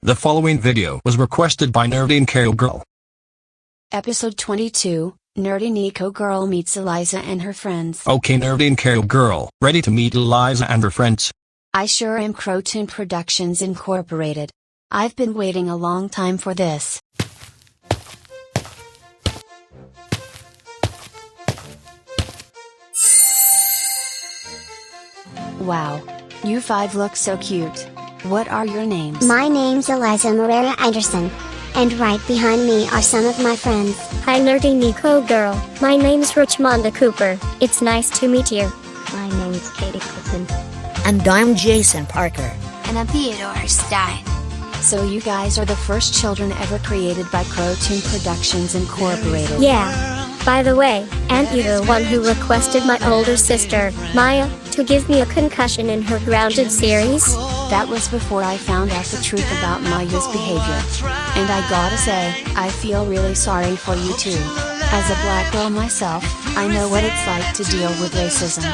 The following video was requested by Nerdy Neko Girl. Episode 22, Nerdy Neko Girl meets Eliza and her friends. Okay, Nerdy Neko Girl, ready to meet Eliza and her friends? I sure am. Croton Productions Incorporated. I've been waiting a long time for this. Wow. You five look so cute. What are your names? My name's Eliza Marera Anderson. And right behind me are some of my friends. Hi Nerdy Neko Girl, my name's Richmonda Cooper. It's nice to meet you. My name's Katie Clinton. And I'm Jason Parker. And I'm Theodore Stein. So you guys are the first children ever created by Croton Productions Incorporated. Yeah. By the way, aren't you the one who requested my older sister, Maya, to give me a concussion in her Grounded series? That was before I found out the truth about Maya's behavior. And I gotta say, I feel really sorry for you too. As a black girl myself, I know what it's like to deal with racism.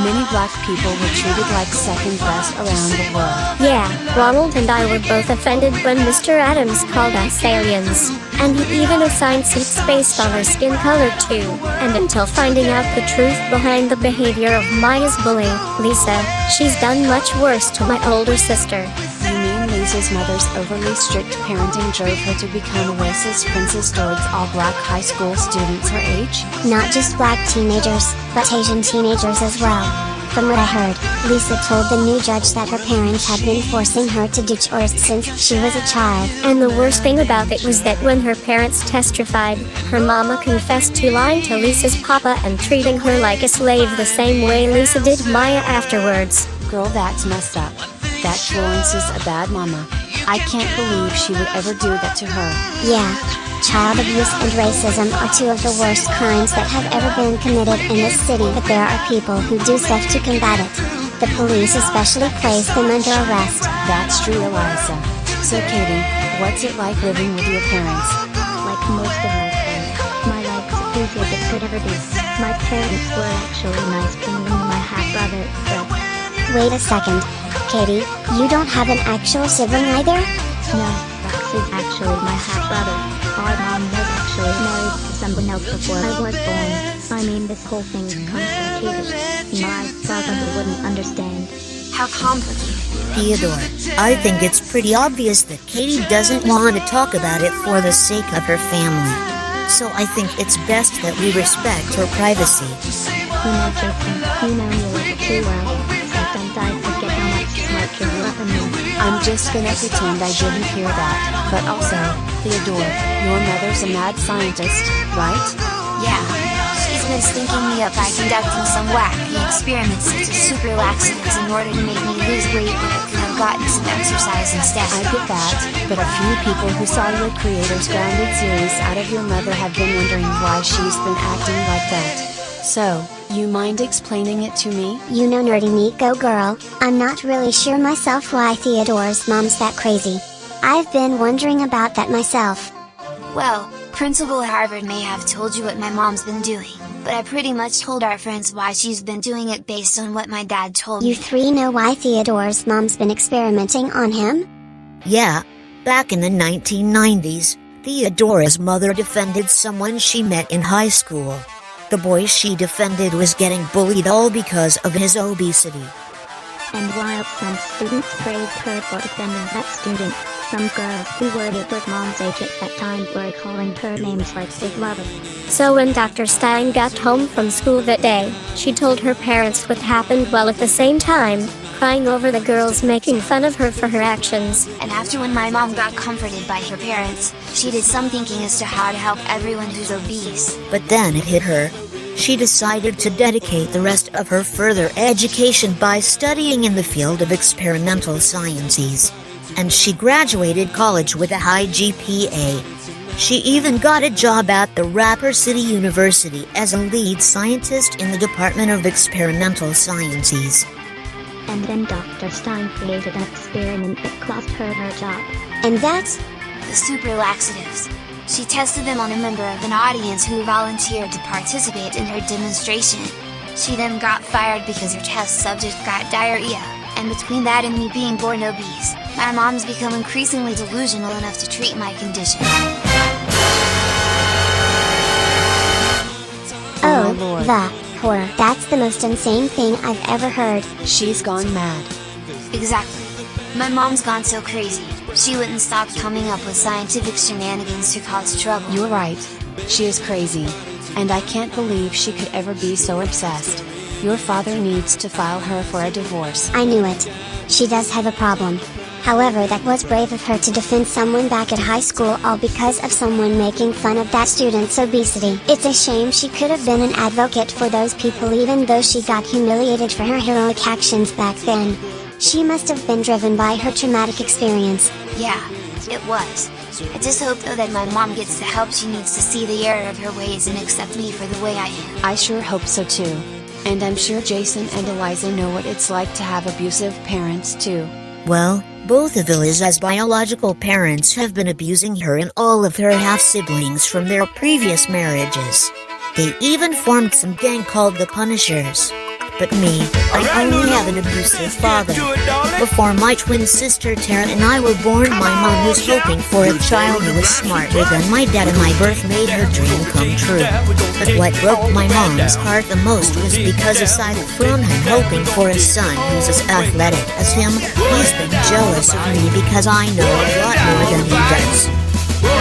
Many black people were treated like second best around the world. Yeah, Ronald and I were both offended when Mr. Adams called us aliens. And he even assigned seats based on our skin color too. And until finding out the truth behind the behavior of Maya's bully, Lisa, she's done much worse to my older sister. You mean Lisa's mother's overly strict parenting drove her to become a racist princess towards all black high school students her age? Not just black teenagers, but Asian teenagers as well. From what I heard, Lisa told the new judge that her parents had been forcing her to do chores since she was a child. And the worst thing about it was that when her parents testified, her mama confessed to lying to Lisa's papa and treating her like a slave the same way Lisa did Maya afterwards. Girl, that's messed up. That Florence is a bad mama. I can't believe she would ever do that to her. Yeah. Child abuse and racism are two of the worst crimes that have ever been committed in this city, but there are people who do stuff to combat it. The police especially place them under arrest. That's true, Eliza. So Katie, what's it like living with your parents? Like most of my friends, my life's as easy as it could ever be. My parents were actually nice to me and my half-brother, but... Wait a second. Katie, you don't have an actual sibling either? No, Rex is actually my half-brother. Our mom was actually married to someone else before I was born. I mean, this whole thing's complicated. My probably wouldn't understand. How complicated? Theodore, I think it's pretty obvious that Katie doesn't want to talk about it for the sake of her family. So I think it's best that we respect her privacy. Jason, you know me a little too well. Sometimes I forget how much smart you love me. I'm just gonna pretend I didn't hear that. But also, Theodore, your mother's a mad scientist, right? Yeah. She's been stinking me up by conducting some wacky experiments such as super laxatives in order to make me lose weight when I could have gotten some exercise instead. I get that, but a few people who saw your creator's Grounded series out of your mother have been wondering why she's been acting like that. So, you mind explaining it to me? You know, Nerdy Neko Girl, I'm not really sure myself why Theodore's mom's that crazy. I've been wondering about that myself. Well, Principal Harvard may have told you what my mom's been doing, but I pretty much told our friends why she's been doing it based on what my dad told me. You three know why Theodore's mom's been experimenting on him? Yeah, back in the 1990s, Theodora's mother defended someone she met in high school. The boy she defended was getting bullied all because of his obesity. And while some students praised her for defending that student, some girls who were Hitler's mom's age at that time were calling her names like Big Lover. So when Dr. Stein got home from school that day, she told her parents what happened while at the same time, crying over the girls making fun of her for her actions. And after when my mom got comforted by her parents, she did some thinking as to how to help everyone who's obese. But then it hit her. She decided to dedicate the rest of her further education by studying in the field of experimental sciences. And she graduated college with a high GPA. She even got a job at the Rapper City University as a lead scientist in the Department of Experimental Sciences. And then Dr. Stein created an experiment that cost her her job. And that's? The super laxatives. She tested them on a member of an audience who volunteered to participate in her demonstration. She then got fired because her test subject got diarrhea, and between that and me being born obese, My mom's become increasingly delusional enough to treat my condition. Oh, my lord. the horror. That's the most insane thing I've ever heard. She's gone mad. Exactly. My mom's gone so crazy, she wouldn't stop coming up with scientific shenanigans to cause trouble. You're right. She is crazy. And I can't believe she could ever be so obsessed. Your father needs to file her for a divorce. I knew it. She does have a problem. However, that was brave of her to defend someone back at high school all because of someone making fun of that student's obesity. It's a shame she could have been an advocate for those people even though she got humiliated for her heroic actions back then. She must have been driven by her traumatic experience. Yeah, it was. I just hope though that my mom gets the help she needs to see the error of her ways and accept me for the way I am. I sure hope so too. And I'm sure Jason and Eliza know what it's like to have abusive parents too. Well, both of Eliza's biological parents have been abusing her and all of her half-siblings from their previous marriages. They even formed some gang called the Punishers. But me, I only have an abusive father. Before my twin sister Tara and I were born, my mom was hoping for a child who was smarter than my dad, and my birth made her dream come true. But what broke my mom's heart the most was because aside from him hoping for a son who's as athletic as him, he's been jealous of me because I know a lot more than he does.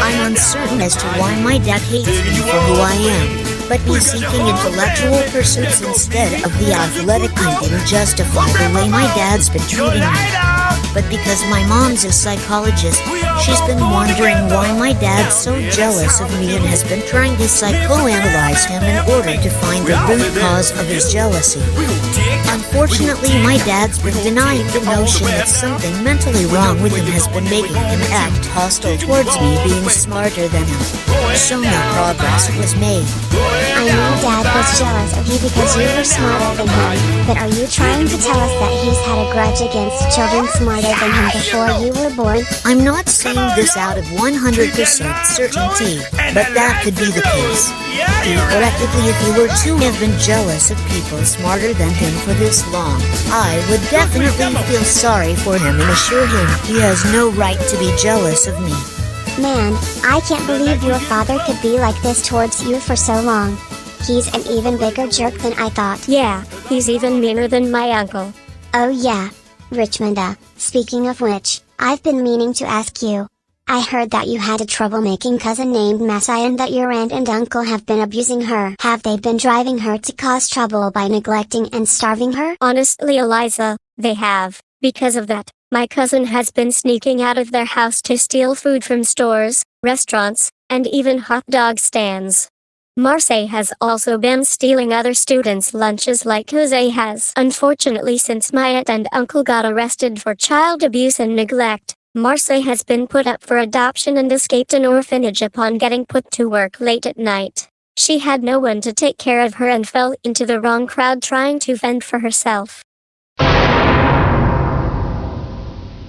I'm uncertain as to why my dad hates me for who I am. But me seeking intellectual pursuits instead of the athletic kind didn't justify the way my dad's been treating me. But because my mom's a psychologist, she's been wondering why my dad's so jealous of me and has been trying to psychoanalyze him in order to find the root cause of his jealousy. Unfortunately, my dad's been denying the notion that something mentally wrong with him has been making him act hostile towards me being smarter than him. So no progress was made. I know Dad was jealous of you because you were smarter than him, but are you trying to tell us that he's had a grudge against children smarter than him before you were born? I'm not saying this out of 100% certainty, but that could be the case. Theoretically, if he were to have been jealous of people smarter than him for this long, I would definitely feel sorry for him and assure him he has no right to be jealous of me. Man, I can't believe your father could be like this towards you for so long. He's an even bigger jerk than I thought. Yeah, he's even meaner than my uncle. Oh yeah. Richmonda, speaking of which, I've been meaning to ask you. I heard that you had a troublemaking cousin named Masai and that your aunt and uncle have been abusing her. Have they been driving her to cause trouble by neglecting and starving her? Honestly, Eliza, they have. Because of that, my cousin has been sneaking out of their house to steal food from stores, restaurants, and even hot dog stands. Marseille has also been stealing other students' lunches like Jose has. Unfortunately, since my aunt and uncle got arrested for child abuse and neglect, Marseille has been put up for adoption and escaped an orphanage upon getting put to work late at night. She had no one to take care of her and fell into the wrong crowd trying to fend for herself.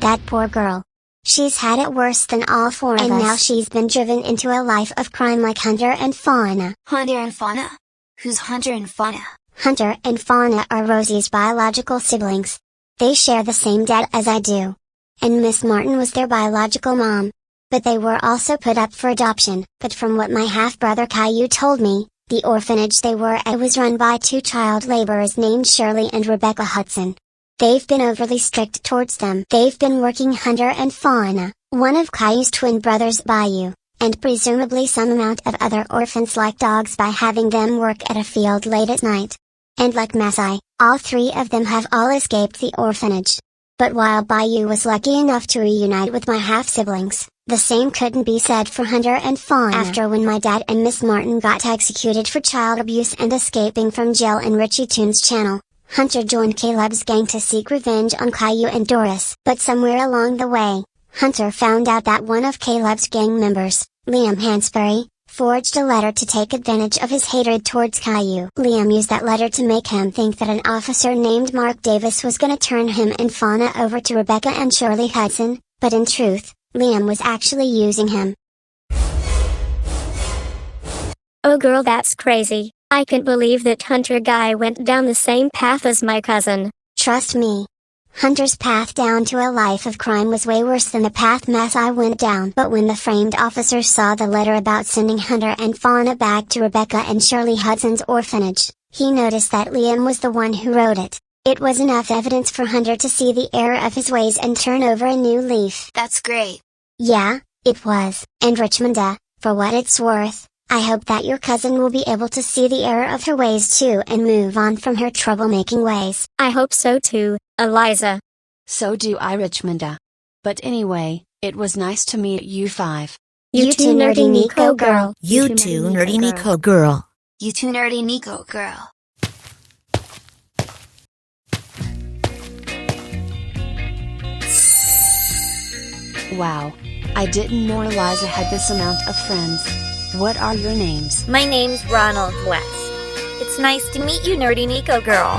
That poor girl. She's had it worse than all four of us. And now she's been driven into a life of crime like Hunter and Fauna. Hunter and Fauna? Who's Hunter and Fauna? Hunter and Fauna are Rosie's biological siblings. They share the same dad as I do. And Miss Martin was their biological mom. But they were also put up for adoption. But from what my half-brother Caillou told me, the orphanage they were at was run by two child laborers named Shirley and Rebecca Hudson. They've been overly strict towards them. They've been working Hunter and Fauna, one of Caillou's twin brothers, Bayou, and presumably some amount of other orphans like dogs by having them work at a field late at night. And like Masai, all three of them have all escaped the orphanage. But while Bayou was lucky enough to reunite with my half-siblings, the same couldn't be said for Hunter and Fauna. After when my dad and Miss Martin got executed for child abuse and escaping from jail in Richie Toon's channel, Hunter joined Caleb's gang to seek revenge on Caillou and Doris. But somewhere along the way, Hunter found out that one of Caleb's gang members, Liam Hansberry, forged a letter to take advantage of his hatred towards Caillou. Liam used that letter to make him think that an officer named Mark Davis was gonna turn him and Fauna over to Rebecca and Shirley Hudson, but in truth, Liam was actually using him. Oh girl, that's crazy. I can't believe that Hunter guy went down the same path as my cousin. Trust me. Hunter's path down to a life of crime was way worse than the path mess I went down. But when the framed officer saw the letter about sending Hunter and Fauna back to Rebecca and Shirley Hudson's orphanage, he noticed that Liam was the one who wrote it. It was enough evidence for Hunter to see the error of his ways and turn over a new leaf. That's great. Yeah, it was. And Richmonda, for what it's worth, I hope that your cousin will be able to see the error of her ways too and move on from her troublemaking ways. I hope so too, Eliza. So do I, Richmonda. But anyway, it was nice to meet you five. You too, nerdy Neko girl. You too, nerdy Neko girl. You too, nerdy Neko girl. Wow. I didn't know Eliza had this amount of friends. What are your names? My name's Ronald West. It's nice to meet you, nerdy Neko girl.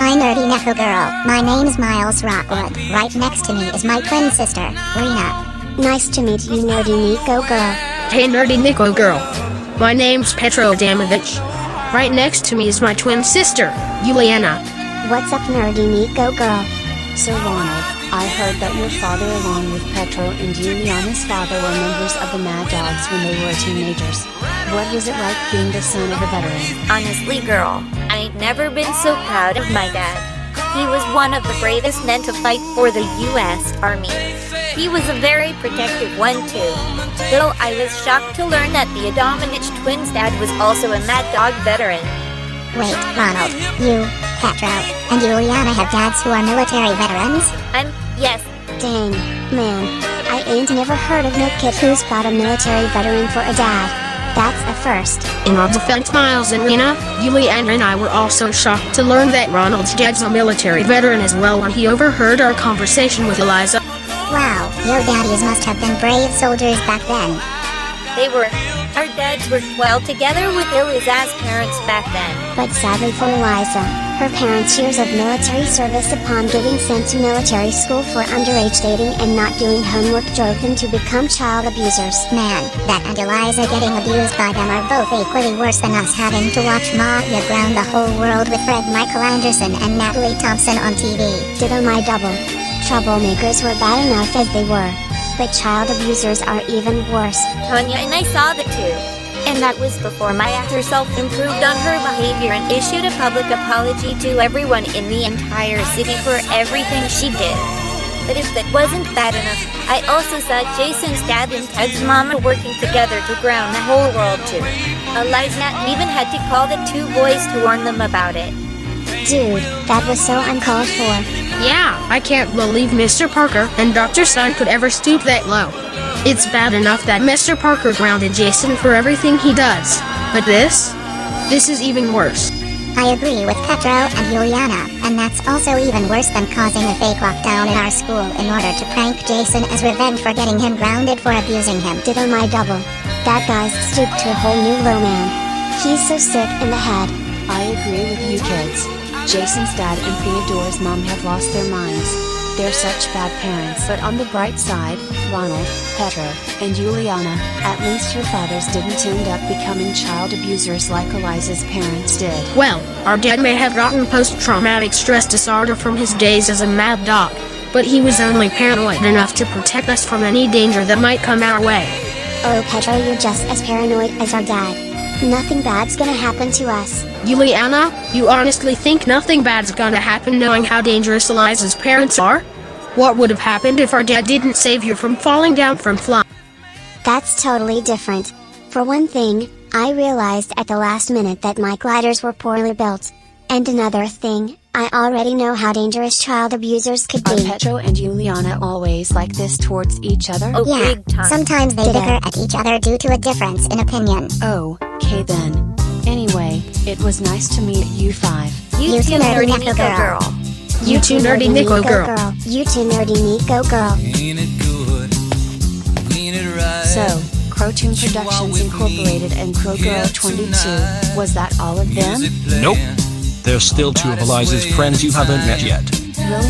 Hi, nerdy Neko girl. My name's Miles Rockwood. Right next to me is my twin sister, Rena. Nice to meet you, nerdy Neko girl. Hey, nerdy Neko girl. My name's Petro Adamovich. Right next to me is my twin sister, Juliana. What's up, nerdy Neko girl? So Ronald, I heard that your father along with Petro and Juliana's father were members of the Mad Dogs when they were teenagers. What was it like being the son of a veteran? Honestly, girl, I ain't never been so proud of my dad. He was one of the bravest men to fight for the U.S. Army. He was a very protective one too. Though I was shocked to learn that the Adamovich twins' dad was also a Mad Dog veteran. Wait, Ronald, you, Petro, and Juliana have dads who are military veterans? Yes. Dang, man, I ain't never heard of no kid who's got a military veteran for a dad. That's a first. In our defense, Miles and Rena, Juliana and I were also shocked to learn that Ronald's dad's a military veteran as well when he overheard our conversation with Eliza. Wow, your daddies must have been brave soldiers back then. They were. Our dads worked well together with Eliza's parents back then. But sadly for Eliza, her parents' years of military service upon getting sent to military school for underage dating and not doing homework drove them to become child abusers. Man, that and Eliza getting abused by them are both equally worse than us having to watch Maya ground the whole world with Fred Michael Anderson and Natalie Thompson on TV. Ditto my double. Troublemakers were bad enough as they were. But child abusers are even worse. Tanya and I saw that too. And that was before Maya herself improved on her behavior and issued a public apology to everyone in the entire city for everything she did. But if that wasn't bad enough, I also saw Jason's dad and Ted's mama working together to ground the whole world too. Eliza even had to call the two boys to warn them about it. Dude, that was so uncalled for. Yeah, I can't believe Mr. Parker and Dr. Stein could ever stoop that low. It's bad enough that Mr. Parker grounded Jason for everything he does. But this is even worse. I agree with Petro and Juliana, and that's also even worse than causing a fake lockdown in our school in order to prank Jason as revenge for getting him grounded for abusing him. Ditto my double. That guy's stooped to a whole new low man. He's so sick in the head. I agree with you kids. Jason's dad and Theodore's mom have lost their minds. They're such bad parents. But on the bright side, Ronald, Petro, and Juliana, at least your fathers didn't end up becoming child abusers like Eliza's parents did. Well, our dad may have gotten post-traumatic stress disorder from his days as a mad dog, but he was only paranoid enough to protect us from any danger that might come our way. Oh Petro, you're just as paranoid as our dad. Nothing bad's gonna happen to us. Juliana, you honestly think nothing bad's gonna happen knowing how dangerous Eliza's parents are? What would have happened if our dad didn't save you from falling down from flying? That's totally different. For one thing, I realized at the last minute that my gliders were poorly built. And another thing, I already know how dangerous child abusers could Are be. Petro and Juliana always like this towards each other? Oh, Yeah, big time. sometimes they bicker at each other due to a difference in opinion. Oh, okay then. Anyway, it was nice to meet you five. You too, nerdy Neko girl. You too, nerdy Neko girl. You too, nerdy Neko girl. So, Crow-Toon Productions Incorporated and Crow Girl 22, was that all of them? Nope. There's still two of Eliza's friends you haven't met yet. Really?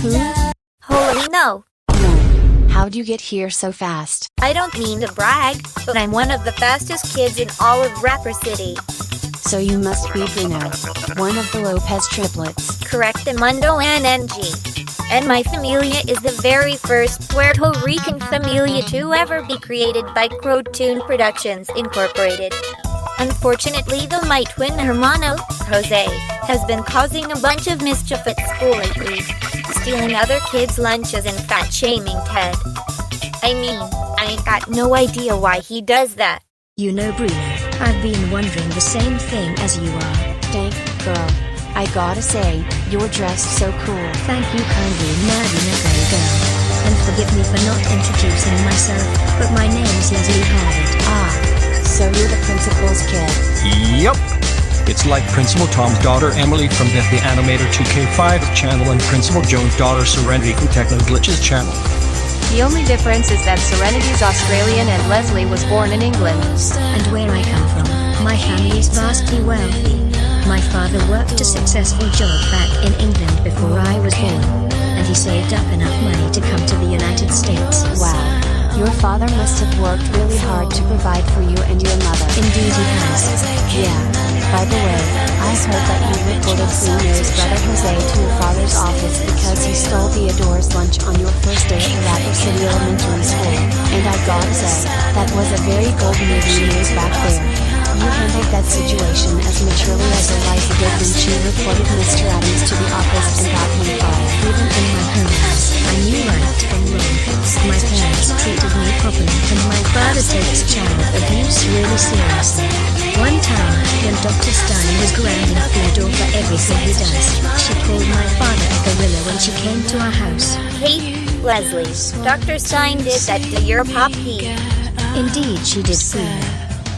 Who? Holy no. No. How'd you get here so fast? I don't mean to brag, but I'm one of the fastest kids in all of Rapper City. So you must be Bruno, one of the Lopez triplets. Correct, Mundo and NG. And my familia is the very first Puerto Rican familia to ever be created by Crotoon Productions Incorporated. Unfortunately though, my twin hermano, Jose, has been causing a bunch of mischief at school lately, stealing other kids' lunches and fat-shaming Ted. I mean, I ain't got no idea why he does that. You know, Bruno, I've been wondering the same thing as you are. Dang, girl. I gotta say, you're dressed so cool. Thank you kindly, nerdy Neko girl. And forgive me for not introducing myself, but my name's Leslie Harvard. Ah, so you're the principal's kid. Yup. It's like Principal Tom's daughter Emily from the Animator 2K5 channel and Principal Joan's daughter Serenity from TechnoGlitch's channel. The only difference is that Serenity's Australian and Leslie was born in England. And where I come from, my family is vastly wealthy. My father worked a successful job back in England before I was born, and he saved up enough money to come to the United States. Wow. Your father must have worked really hard to provide for you and your mother. Indeed he has. Yeah. By the way, I heard that you reported Bruno's brother Jose to your father's office because he stole Theodore's lunch on your first day at the Rapper City Elementary School. And I gotta say, that was a very gold move you made back there. You handled that situation as maturely as Eliza did when she reported Mr. Adams to the office and got him fired. Even in my home house, I knew right from wrong. My parents treated me properly, and my father takes child abuse really seriously. One time, when Dr. Stein was grounding Theodore for everything he does, she called my father a gorilla when she came to our house. Hey, Leslie, Dr. Stein did that to your poppy. Indeed she did, Frou.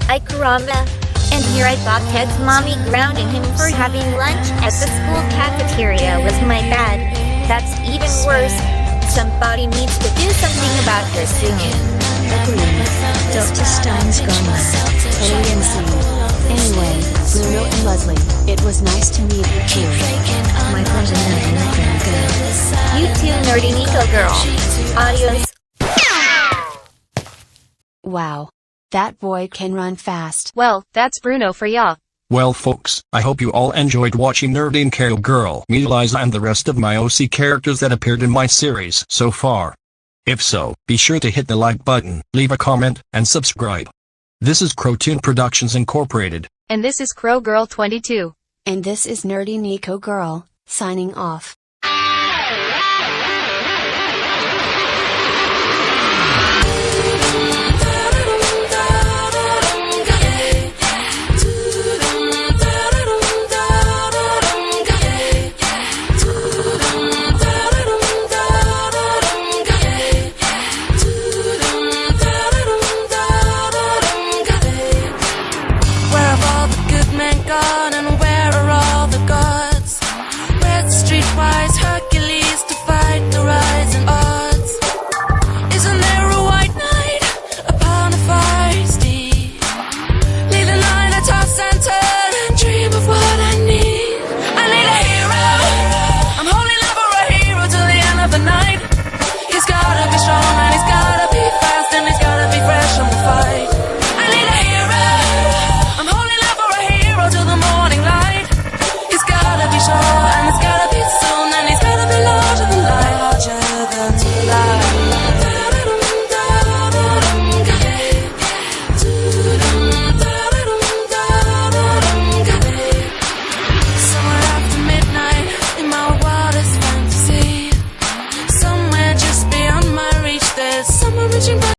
Ay caramba. And here I thought Ted's mommy grounding him for having lunch at the school cafeteria was my bad. That's even worse. Somebody needs to do something about her soon. Agreed. Dr. Stein's gone mad. Totally insane. Anyway, Bruno and Leslie, it was nice to meet you too. My pleasure, nerdy Neko girl. You too, nerdy Neko girl. Adios. Wow. That boy can run fast. Well, that's Bruno for ya. Well folks, I hope you all enjoyed watching Nerdy and Carol Girl, me, Eliza and the rest of my OC characters that appeared in my series so far. If so, be sure to hit the like button, leave a comment, and subscribe. This is Crotoon Productions Incorporated. And this is Crow Girl 22. And this is Nerdy Neko Girl, signing off. Gone, and where are all the gods? Red streetwise Hercules to fight the rising odds. Isn't there a white knight upon a fiery steed? Leave the night I toss and turn and dream of what I need. I need a hero. I'm holding out for a hero till the end of the night. He's gotta be strong and he's gotta be fast and he's gotta be fresh on the fight. I need a hero. I'm holding out for a hero till the morning light. He's gotta be sure and it's gotta be soon and he's gotta be larger than life, larger than life. Somewhere after midnight in my wildest fantasy, somewhere just beyond my reach, there's someone reaching back.